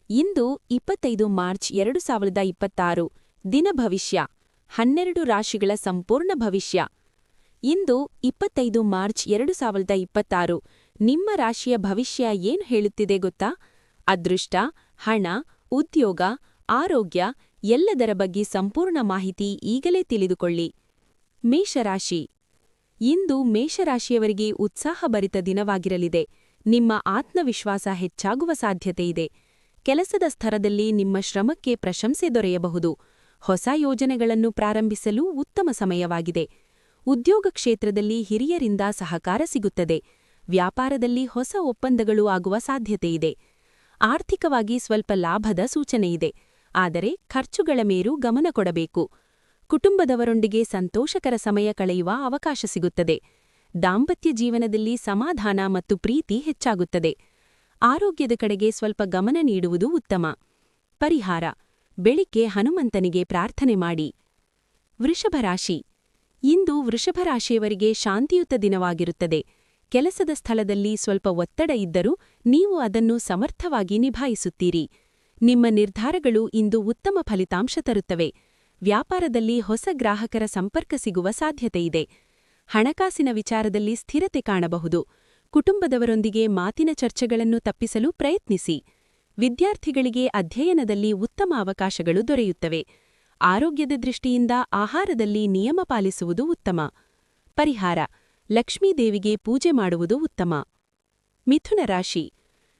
ಇಂದು 25 March 2026 ದಿನ ಭವಿಷ್ಯ 12 ರಾಶಿಗಳ ಸಂಪೂರ್ಣ ಭವಿಷ್ಯ. ಇಂದು 25 ಮಾರ್ಚ್ 2026 ನಿಮ್ಮ ರಾಶಿಯ ಭವಿಷ್ಯ ಏನು ಹೇಳುತ್ತಿದೆ ಗೊತ್ತಾ? ಅದೃಷ್ಟ, ಹಣ, ಉದ್ಯೋಗ, ಆರೋಗ್ಯ ಎಲ್ಲದರ ಬಗ್ಗೆ ಸಂಪೂರ್ಣ ಮಾಹಿತಿ ಈಗಲೇ ತಿಳಿದುಕೊಳ್ಳಿ. ಮೇಷರಾಶಿ. ಇಂದು ಮೇಷರಾಶಿಯವರಿಗೆ ಉತ್ಸಾಹಭರಿತ ದಿನವಾಗಿರಲಿದೆ. ನಿಮ್ಮ ಆತ್ಮವಿಶ್ವಾಸ ಹೆಚ್ಚಾಗುವ ಸಾಧ್ಯತೆಯಿದೆ. ಕೆಲಸದ ಸ್ಥಳದಲ್ಲಿ ನಿಮ್ಮ ಶ್ರಮಕ್ಕೆ ಪ್ರಶಂಸೆ ದೊರೆಯಬಹುದು. ಹೊಸ ಯೋಜನೆಗಳನ್ನು ಪ್ರಾರಂಭಿಸಲು ಉತ್ತಮ ಸಮಯವಾಗಿದೆ. ಉದ್ಯೋಗ ಕ್ಷೇತ್ರದಲ್ಲಿ ಹಿರಿಯರಿಂದ ಸಹಕಾರ ಸಿಗುತ್ತದೆ. ವ್ಯಾಪಾರದಲ್ಲಿ ಹೊಸ ಒಪ್ಪಂದಗಳು ಆಗುವ ಸಾಧ್ಯತೆಯಿದೆ. ಆರ್ಥಿಕವಾಗಿ ಸ್ವಲ್ಪ ಲಾಭದ ಸೂಚನೆಯಿದೆ. ಆದರೆ ಖರ್ಚುಗಳ ಮೇರೂ ಗಮನ ಕೊಡಬೇಕು. ಕುಟುಂಬದವರೊಂದಿಗೆ ಸಂತೋಷಕರ ಸಮಯ ಕಳೆಯುವ ಅವಕಾಶ ಸಿಗುತ್ತದೆ. ದಾಂಪತ್ಯ ಜೀವನದಲ್ಲಿ ಸಮಾಧಾನ ಮತ್ತು ಪ್ರೀತಿ ಹೆಚ್ಚಾಗುತ್ತದೆ. ಆರೋಗ್ಯದ ಕಡೆಗೆ ಸ್ವಲ್ಪ ಗಮನ ನೀಡುವುದು ಉತ್ತಮ. ಪರಿಹಾರ: ಬೆಳಿಗ್ಗೆ ಹನುಮಂತನಿಗೆ ಪ್ರಾರ್ಥನೆ ಮಾಡಿ. ವೃಷಭರಾಶಿ. ಇಂದು ವೃಷಭರಾಶಿಯವರಿಗೆ ಶಾಂತಿಯುತ ದಿನವಾಗಿರುತ್ತದೆ. ಕೆಲಸದ ಸ್ಥಳದಲ್ಲಿ ಸ್ವಲ್ಪ ಒತ್ತಡ ಇದ್ದರೂ ನೀವು ಅದನ್ನು ಸಮರ್ಥವಾಗಿ ನಿಭಾಯಿಸುತ್ತೀರಿ. ನಿಮ್ಮ ನಿರ್ಧಾರಗಳು ಇಂದು ಉತ್ತಮ ಫಲಿತಾಂಶ ತರುತ್ತವೆ. ವ್ಯಾಪಾರದಲ್ಲಿ ಹೊಸ ಗ್ರಾಹಕರ ಸಂಪರ್ಕ ಸಿಗುವ ಸಾಧ್ಯತೆಯಿದೆ. ಹಣಕಾಸಿನ ವಿಚಾರದಲ್ಲಿ ಸ್ಥಿರತೆ ಕಾಣಬಹುದು. ಕುಟುಂಬದವರೊಂದಿಗೆ ಮಾತಿನ ಚರ್ಚೆಗಳನ್ನು ತಪ್ಪಿಸಲು ಪ್ರಯತ್ನಿಸಿ. ವಿದ್ಯಾರ್ಥಿಗಳಿಗೆ ಅಧ್ಯಯನದಲ್ಲಿ ಉತ್ತಮ ಅವಕಾಶಗಳು ದೊರೆಯುತ್ತವೆ. ಆರೋಗ್ಯದ ದೃಷ್ಟಿಯಿಂದ ಆಹಾರದಲ್ಲಿ ನಿಯಮ ಪಾಲಿಸುವುದು ಉತ್ತಮ. ಪರಿಹಾರ: ಲಕ್ಷ್ಮೀದೇವಿಗೆ ಪೂಜೆ ಮಾಡುವುದು ಉತ್ತಮ. ಮಿಥುನ ರಾಶಿ.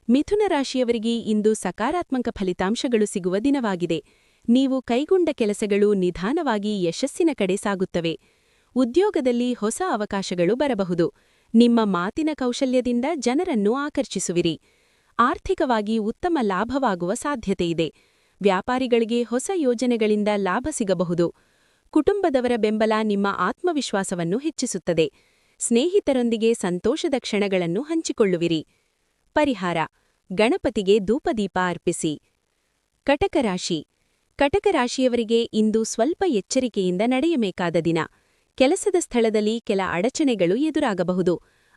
ಮಿಥುನ ರಾಶಿಯವರಿಗೆ ಇಂದು ಸಕಾರಾತ್ಮಕ ಫಲಿತಾಂಶಗಳು ಸಿಗುವ ದಿನವಾಗಿದೆ. ನೀವು ಕೈಗೊಂಡ ಕೆಲಸಗಳು ನಿಧಾನವಾಗಿ ಯಶಸ್ಸಿನ ಕಡೆ ಸಾಗುತ್ತವೆ. ಉದ್ಯೋಗದಲ್ಲಿ ಹೊಸ ಅವಕಾಶಗಳು ಬರಬಹುದು. ನಿಮ್ಮ ಮಾತಿನ ಕೌಶಲ್ಯದಿಂದ ಜನರನ್ನು ಆಕರ್ಷಿಸುವಿರಿ. ಆರ್ಥಿಕವಾಗಿ ಉತ್ತಮ ಲಾಭವಾಗುವ ಸಾಧ್ಯತೆಯಿದೆ. ವ್ಯಾಪಾರಿಗಳಿಗೆ ಹೊಸ ಯೋಜನೆಗಳಿಂದ ಲಾಭ ಸಿಗಬಹುದು. ಕುಟುಂಬದವರ ಬೆಂಬಲ ನಿಮ್ಮ ಆತ್ಮವಿಶ್ವಾಸವನ್ನು ಹೆಚ್ಚಿಸುತ್ತದೆ. ಸ್ನೇಹಿತರೊಂದಿಗೆ ಸಂತೋಷದ ಕ್ಷಣಗಳನ್ನು ಹಂಚಿಕೊಳ್ಳುವಿರಿ. ಪರಿಹಾರ: ಗಣಪತಿಗೆ ಧೂಪದೀಪ ಅರ್ಪಿಸಿ. ಕಟಕ ರಾಶಿ. ಕಟಕ ರಾಶಿಯವರಿಗೆ ಇಂದು ಸ್ವಲ್ಪ ಎಚ್ಚರಿಕೆಯಿಂದ ನಡೆಯಬೇಕಾದ ದಿನ. ಕೆಲಸದ ಸ್ಥಳದಲ್ಲಿ ಕೆಲ ಅಡಚಣೆಗಳು ಎದುರಾಗಬಹುದು.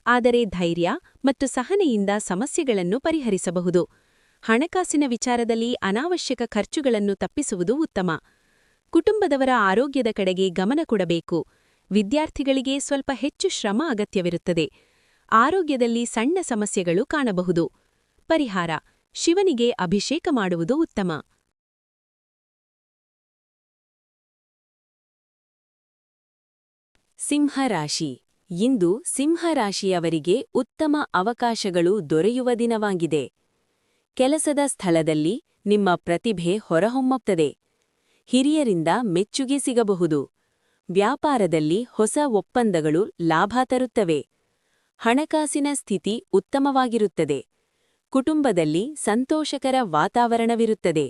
ಆದರೆ ಧೈರ್ಯ ಮತ್ತು ಸಹನೆಯಿಂದ ಸಮಸ್ಯೆಗಳನ್ನು ಪರಿಹರಿಸಬಹುದು. ಹಣಕಾಸಿನ ವಿಚಾರದಲ್ಲಿ ಅನಾವಶ್ಯಕ ಖರ್ಚುಗಳನ್ನು ತಪ್ಪಿಸುವುದು ಉತ್ತಮ. ಕುಟುಂಬದವರ ಆರೋಗ್ಯದ ಕಡೆಗೆ ಗಮನ ಕೊಡಬೇಕು. ವಿದ್ಯಾರ್ಥಿಗಳಿಗೆ ಸ್ವಲ್ಪ ಹೆಚ್ಚು ಶ್ರಮ ಅಗತ್ಯವಿರುತ್ತದೆ. ಆರೋಗ್ಯದಲ್ಲಿ ಸಣ್ಣ ಸಮಸ್ಯೆಗಳು ಕಾಣಬಹುದು. ಪರಿಹಾರ: ಶಿವನಿಗೆ ಅಭಿಷೇಕ ಮಾಡುವುದು ಉತ್ತಮ. ಸಿಂಹರಾಶಿ. ಇಂದು ಸಿಂಹರಾಶಿಯವರಿಗೆ ಉತ್ತಮ ಅವಕಾಶಗಳು ದೊರೆಯುವ ದಿನವಾಗಿದೆ. ಕೆಲಸದ ಸ್ಥಳದಲ್ಲಿ ನಿಮ್ಮ ಪ್ರತಿಭೆ ಹೊರಹೊಮ್ಮುತ್ತದೆ. ಹಿರಿಯರಿಂದ ಮೆಚ್ಚುಗೆ ಸಿಗಬಹುದು. ವ್ಯಾಪಾರದಲ್ಲಿ ಹೊಸ ಒಪ್ಪಂದಗಳು ಲಾಭ ತರುತ್ತವೆ. ಹಣಕಾಸಿನ ಸ್ಥಿತಿ ಉತ್ತಮವಾಗಿರುತ್ತದೆ. ಕುಟುಂಬದಲ್ಲಿ ಸಂತೋಷಕರ ವಾತಾವರಣವಿರುತ್ತದೆ.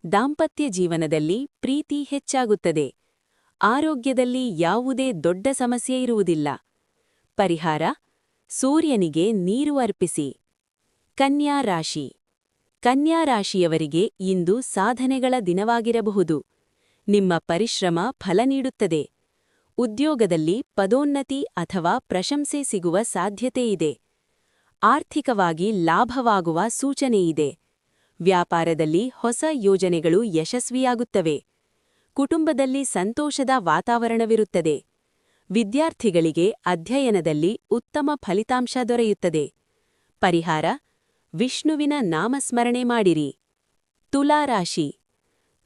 ದಾಂಪತ್ಯ ಜೀವನದಲ್ಲಿ ಪ್ರೀತಿ ಹೆಚ್ಚಾಗುತ್ತದೆ. ಆರೋಗ್ಯದಲ್ಲಿ ಯಾವುದೇ ದೊಡ್ಡ ಸಮಸ್ಯೆ ಇರುವುದಿಲ್ಲ. ಪರಿಹಾರ: ಸೂರ್ಯನಿಗೆ ನೀರು ಅರ್ಪಿಸಿ. ಕನ್ಯಾ ರಾಶಿ. ಕನ್ಯಾ ರಾಶಿಯವರಿಗೆ ಇಂದು ಸಾಧನೆಗಳ ದಿನವಾಗಿರಬಹುದು. ನಿಮ್ಮ ಪರಿಶ್ರಮ ಫಲ ನೀಡುತ್ತದೆ. ಉದ್ಯೋಗದಲ್ಲಿ ಪದೋನ್ನತಿ ಅಥವಾ ಪ್ರಶಂಸೆ ಸಿಗುವ ಸಾಧ್ಯತೆಯಿದೆ. ಆರ್ಥಿಕವಾಗಿ ಲಾಭವಾಗುವ ಸೂಚನೆಯಿದೆ. ವ್ಯಾಪಾರದಲ್ಲಿ ಹೊಸ ಯೋಜನೆಗಳು ಯಶಸ್ವಿಯಾಗುತ್ತವೆ. ಕುಟುಂಬದಲ್ಲಿ ಸಂತೋಷದ ವಾತಾವರಣವಿರುತ್ತದೆ. ವಿದ್ಯಾರ್ಥಿಗಳಿಗೆ ಅಧ್ಯಯನದಲ್ಲಿ ಉತ್ತಮ ಫಲಿತಾಂಶ ದೊರೆಯುತ್ತದೆ. ಪರಿಹಾರ: ವಿಷ್ಣುವಿನ ನಾಮಸ್ಮರಣೆ ಮಾಡಿರಿ. ತುಲಾರಾಶಿ.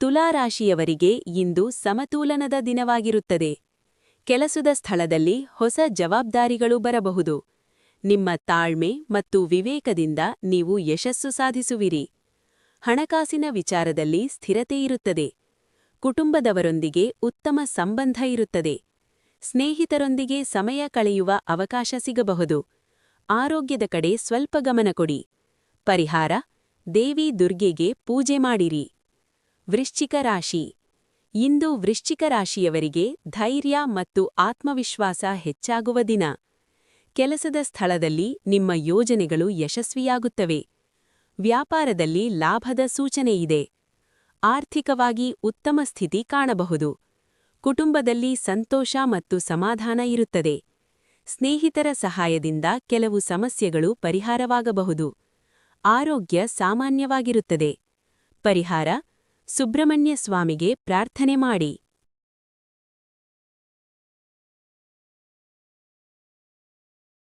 ತುಲಾರಾಶಿಯವರಿಗೆ ಇಂದು ಸಮತೋಲನದ ದಿನವಾಗಿರುತ್ತದೆ. ಕೆಲಸದ ಸ್ಥಳದಲ್ಲಿ ಹೊಸ ಜವಾಬ್ದಾರಿಗಳು ಬರಬಹುದು. ನಿಮ್ಮ ತಾಳ್ಮೆ ಮತ್ತು ವಿವೇಕದಿಂದ ನೀವು ಯಶಸ್ಸು ಸಾಧಿಸುವಿರಿ. ಹಣಕಾಸಿನ ವಿಚಾರದಲ್ಲಿ ಸ್ಥಿರತೆಯಿರುತ್ತದೆ. ಕುಟುಂಬದವರೊಂದಿಗೆ ಉತ್ತಮ ಸಂಬಂಧ ಇರುತ್ತದೆ. ಸ್ನೇಹಿತರೊಂದಿಗೆ ಸಮಯ ಕಳೆಯುವ ಅವಕಾಶ ಸಿಗಬಹುದು. ಆರೋಗ್ಯದ ಕಡೆ ಸ್ವಲ್ಪ ಗಮನ ಕೊಡಿ. ಪರಿಹಾರ: ದೇವಿ ದುರ್ಗೆಗೆ ಪೂಜೆ ಮಾಡಿರಿ. ವೃಶ್ಚಿಕ ರಾಶಿ. ಇಂದು ವೃಶ್ಚಿಕ ರಾಶಿಯವರಿಗೆ ಧೈರ್ಯ ಮತ್ತು ಆತ್ಮವಿಶ್ವಾಸ ಹೆಚ್ಚಾಗುವ ದಿನ. ಕೆಲಸದ ಸ್ಥಳದಲ್ಲಿ ನಿಮ್ಮ ಯೋಜನೆಗಳು ಯಶಸ್ವಿಯಾಗುತ್ತವೆ. ವ್ಯಾಪಾರದಲ್ಲಿ ಲಾಭದ ಸೂಚನೆಯಿದೆ. ಆರ್ಥಿಕವಾಗಿ ಉತ್ತಮ ಸ್ಥಿತಿ ಕಾಣಬಹುದು. ಕುಟುಂಬದಲ್ಲಿ ಸಂತೋಷ ಮತ್ತು ಸಮಾಧಾನ ಇರುತ್ತದೆ. ಸ್ನೇಹಿತರ ಸಹಾಯದಿಂದ ಕೆಲವು ಸಮಸ್ಯೆಗಳು ಪರಿಹಾರವಾಗಬಹುದು. ಆರೋಗ್ಯ ಸಾಮಾನ್ಯವಾಗಿರುತ್ತದೆ. ಪರಿಹಾರ: ಸುಬ್ರಹ್ಮಣ್ಯ ಸ್ವಾಮಿಗೆ ಪ್ರಾರ್ಥನೆ ಮಾಡಿ.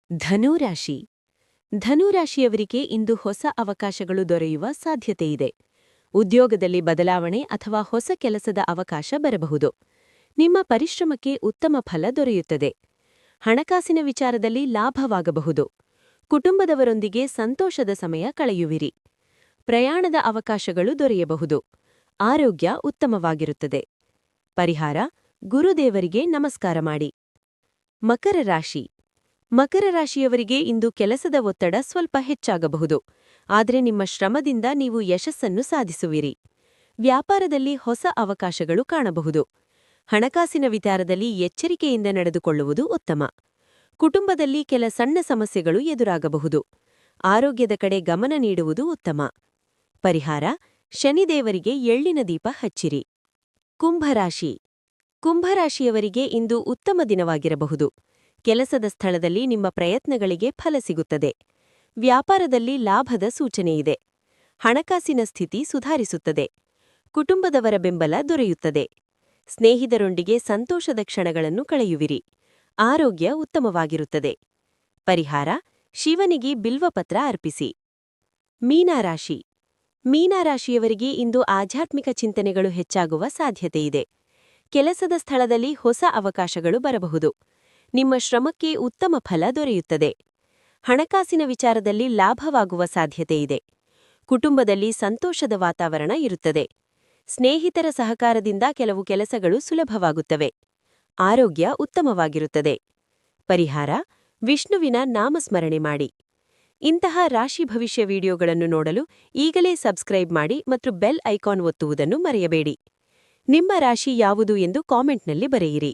ಧನುರಾಶಿ. ಧನುರಾಶಿಯವರಿಗೆ ಇಂದು ಹೊಸ ಅವಕಾಶಗಳು ದೊರೆಯುವ ಸಾಧ್ಯತೆಯಿದೆ. ಉದ್ಯೋಗದಲ್ಲಿ ಬದಲಾವಣೆ ಅಥವಾ ಹೊಸ ಕೆಲಸದ ಅವಕಾಶ ಬರಬಹುದು. ನಿಮ್ಮ ಪರಿಶ್ರಮಕ್ಕೆ ಉತ್ತಮ ಫಲ ದೊರೆಯುತ್ತದೆ. ಹಣಕಾಸಿನ ವಿಚಾರದಲ್ಲಿ ಲಾಭವಾಗಬಹುದು. ಕುಟುಂಬದವರೊಂದಿಗೆ ಸಂತೋಷದ ಸಮಯ ಕಳೆಯುವಿರಿ. ಪ್ರಯಾಣದ ಅವಕಾಶಗಳು ದೊರೆಯಬಹುದು. ಆರೋಗ್ಯ ಉತ್ತಮವಾಗಿರುತ್ತದೆ. ಪರಿಹಾರ: ಗುರುದೇವರಿಗೆ ನಮಸ್ಕಾರ ಮಾಡಿ. ಮಕರ ರಾಶಿ. ಮಕರ ರಾಶಿಯವರಿಗೆ ಇಂದು ಕೆಲಸದ ಒತ್ತಡ ಸ್ವಲ್ಪ ಹೆಚ್ಚಾಗಬಹುದು. ಆದರೆ ನಿಮ್ಮ ಶ್ರಮದಿಂದ ನೀವು ಯಶಸ್ಸನ್ನು ಸಾಧಿಸುವಿರಿ. ವ್ಯಾಪಾರದಲ್ಲಿ ಹೊಸ ಅವಕಾಶಗಳು ಕಾಣಬಹುದು. ಹಣಕಾಸಿನ ವಿಚಾರದಲ್ಲಿ ಎಚ್ಚರಿಕೆಯಿಂದ ನಡೆದುಕೊಳ್ಳುವುದು ಉತ್ತಮ. ಕುಟುಂಬದಲ್ಲಿ ಕೆಲ ಸಣ್ಣ ಸಮಸ್ಯೆಗಳು ಎದುರಾಗಬಹುದು. ಆರೋಗ್ಯದ ಕಡೆ ಗಮನ ನೀಡುವುದು ಉತ್ತಮ. ಪರಿಹಾರ: ಶನಿದೇವರಿಗೆ ಎಳ್ಳಿನ ದೀಪ ಹಚ್ಚಿರಿ. ಕುಂಭರಾಶಿ. ಕುಂಭರಾಶಿಯವರಿಗೆ ಇಂದು ಉತ್ತಮ ದಿನವಾಗಿರಬಹುದು. ಕೆಲಸದ ಸ್ಥಳದಲ್ಲಿ ನಿಮ್ಮ ಪ್ರಯತ್ನಗಳಿಗೆ ಫಲ ಸಿಗುತ್ತದೆ. ವ್ಯಾಪಾರದಲ್ಲಿ ಲಾಭದ ಸೂಚನೆಯಿದೆ. ಹಣಕಾಸಿನ ಸ್ಥಿತಿ ಸುಧಾರಿಸುತ್ತದೆ. ಕುಟುಂಬದವರ ಬೆಂಬಲ ದೊರೆಯುತ್ತದೆ. ಸ್ನೇಹಿತರೊಂದಿಗೆ ಸಂತೋಷದ ಕ್ಷಣಗಳನ್ನು ಕಳೆಯುವಿರಿ. ಆರೋಗ್ಯ ಉತ್ತಮವಾಗಿರುತ್ತದೆ. ಪರಿಹಾರ: ಶಿವನಿಗೆ ಬಿಲ್ವಪತ್ರ ಅರ್ಪಿಸಿ. ಮೀನರಾಶಿ. ಮೀನರಾಶಿಯವರಿಗೆ ಇಂದು ಆಧ್ಯಾತ್ಮಿಕ ಚಿಂತನೆಗಳು ಹೆಚ್ಚಾಗುವ ಸಾಧ್ಯತೆಯಿದೆ. ಕೆಲಸದ ಸ್ಥಳದಲ್ಲಿ ಹೊಸ ಅವಕಾಶಗಳು ಬರಬಹುದು. ನಿಮ್ಮ ಶ್ರಮಕ್ಕೆ ಉತ್ತಮ ಫಲ ದೊರೆಯುತ್ತದೆ. ಹಣಕಾಸಿನ ವಿಚಾರದಲ್ಲಿ ಲಾಭವಾಗುವ ಸಾಧ್ಯತೆಯಿದೆ. ಕುಟುಂಬದಲ್ಲಿ ಸಂತೋಷದ ವಾತಾವರಣ ಇರುತ್ತದೆ. ಸ್ನೇಹಿತರ ಸಹಕಾರದಿಂದ ಕೆಲವು ಕೆಲಸಗಳು ಸುಲಭವಾಗುತ್ತವೆ. ಆರೋಗ್ಯ ಉತ್ತಮವಾಗಿರುತ್ತದೆ. ಪರಿಹಾರ: ವಿಷ್ಣುವಿನ ನಾಮಸ್ಮರಣೆ ಮಾಡಿ. ಇಂತಹ ರಾಶಿ ಭವಿಷ್ಯ ವಿಡಿಯೋಗಳನ್ನು ನೋಡಲು ಈಗಲೇ ಸಬ್ಸ್ಕ್ರೈಬ್ ಮಾಡಿ ಮತ್ತು ಬೆಲ್ ಐಕಾನ್ ಒತ್ತುವುದನ್ನು ಮರೆಯಬೇಡಿ. ನಿಮ್ಮ ರಾಶಿ ಯಾವುದು ಎಂದು ಕಾಮೆಂಟ್ನಲ್ಲಿ ಬರೆಯಿರಿ.